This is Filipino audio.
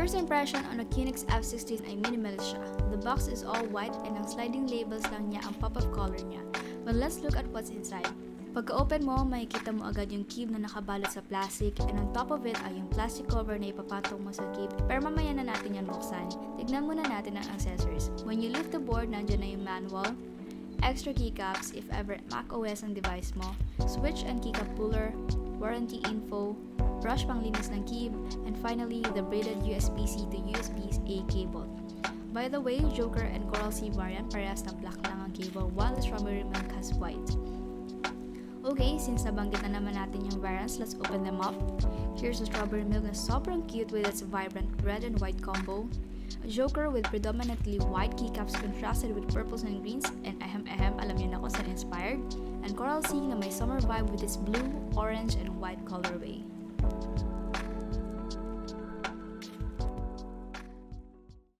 first impression on iQUNIX F60 ay minimalist siya. The box is all white and ang sliding labels lang niya ang pop-up color niya. But let's look at what's inside. Pagka-open mo, makikita mo agad yung keyboard na nakabalot sa plastic and on top of it ay yung plastic cover na ipapatong mo sa keyboard. Pero mamaya na natin yan buksan. Tignan muna natin ang accessories. When you lift the board, nandiyan na yung manual, extra keycaps if ever macOS ang device mo, switch and keycap puller, warranty info, brush panglinis ng keyboard, and finally the braided USB-C to USB-A cable. By the way, Joker and Coral Sea variant parehas na black lang ang cable while the Strawberry Milk has white. Okay, since nabanggit na naman natin yung variants, let's open them up. Here's the Strawberry Milk na sobrang cute with its vibrant red and white combo. A Joker with predominantly white keycaps contrasted with purples and greens, and alam niyo na kung saan inspired. And Coral Sea na may summer vibe with its blue, orange, and white colorway.